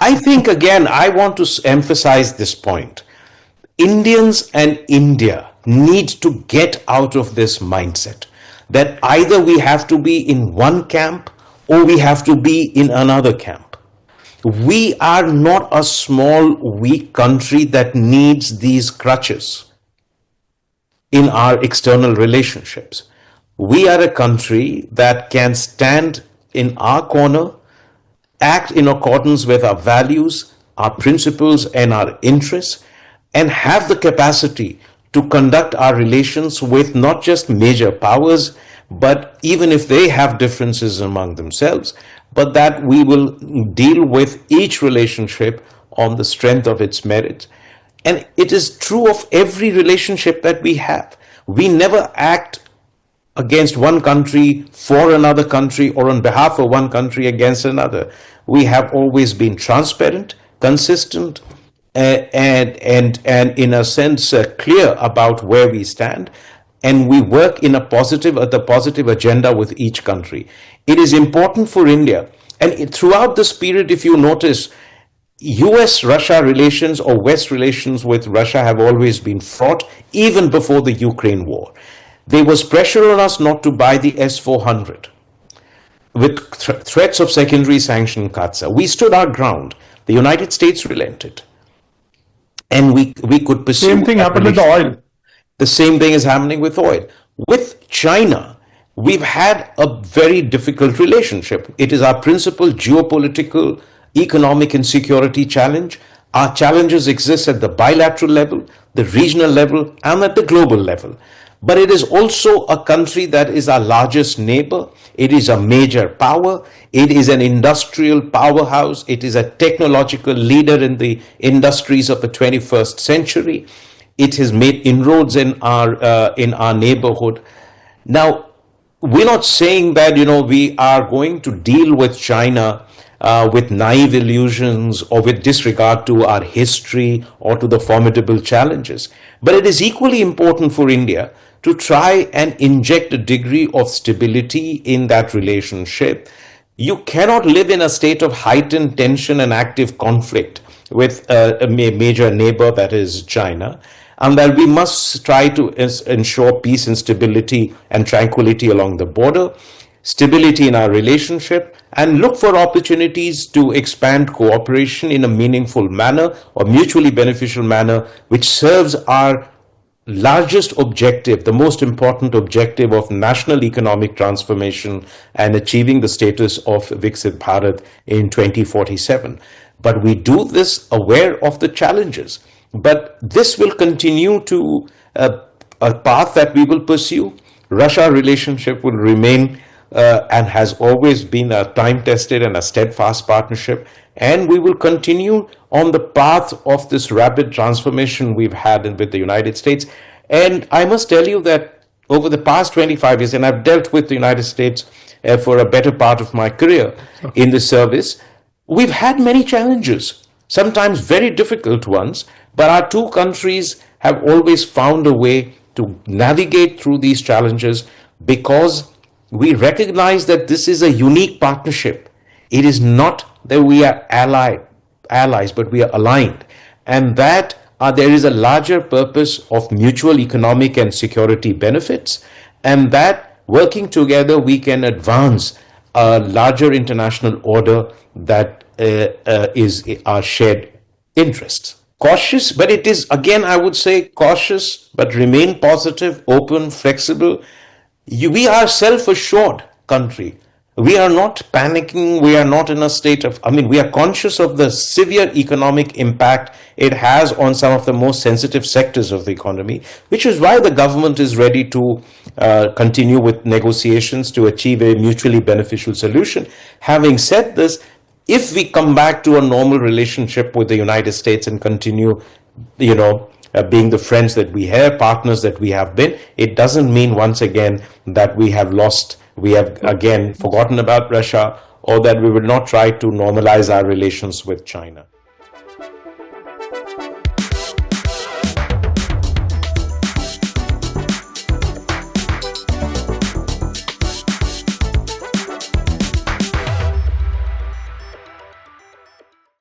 I think, again, I want to emphasize this point. Indians and India need to get out of this mindset that either we have to be in one camp or we have to be in another camp. We are not a small, weak country that needs these crutches in our external relationships. We are a country that can stand in our corner, act in accordance with our values, our principles, and our interests, and have the capacity to conduct our relations with not just major powers, but even if they have differences among themselves, but that we will deal with each relationship on the strength of its merit. And it is true of every relationship that we have. We never act against one country for another country or on behalf of one country against another. We have always been transparent, consistent, and in a sense clear about where we stand, and we work in the positive agenda with each country. It is important for India, and throughout this period, if you notice, US-Russia relations or West relations with Russia have always been fraught, even before the Ukraine war. There was pressure on us not to buy the S-400 with threats of secondary sanction cuts. We stood our ground. The United States relented. And we could pursue. Same thing happened with the oil. The same thing is happening with oil. With China, we've had a very difficult relationship. It is our principal geopolitical, economic, and security challenge. Our challenges exist at the bilateral level, the regional level, and at the global level. But it is also a country that is our largest neighbor. It is a major power. It is an industrial powerhouse. It is a technological leader in the industries of the 21st century. It has made inroads in our neighborhood. Now, we're not saying that, we are going to deal with China with naive illusions or with disregard to our history or to the formidable challenges. But it is equally important for India to try and inject a degree of stability in that relationship. You cannot live in a state of heightened tension and active conflict with a major neighbor, that is China, and that we must try to ensure peace and stability and tranquility along the border, stability in our relationship, and look for opportunities to expand cooperation in a meaningful manner or mutually beneficial manner, which serves our largest objective, the most important objective of national economic transformation and achieving the status of Viksit Bharat in 2047. But we do this aware of the challenges. But this will continue to a path that we will pursue. Russia relationship will remain and has always been a time-tested and a steadfast partnership. And we will continue on the path of this rapid transformation we've had with the United States. And I must tell you that over the past 25 years, and I've dealt with the United States for a better part of my career in the service, we've had many challenges, sometimes very difficult ones, but our two countries have always found a way to navigate through these challenges because we recognize that this is a unique partnership. It is not that we are allies, but we are aligned. And that there is a larger purpose of mutual economic and security benefits, and that working together we can advance a larger international order that is our shared interests. Cautious, but it is, again, I would say cautious, but remain positive, open, flexible. We are self-assured country. We are not panicking. We are not in a state of, we are conscious of the severe economic impact it has on some of the most sensitive sectors of the economy, which is why the government is ready to continue with negotiations to achieve a mutually beneficial solution. Having said this, if we come back to a normal relationship with the United States and continue, being the friends that we have, partners that we have been, it doesn't mean once again that we have again forgotten about Russia or that we will not try to normalize our relations with China.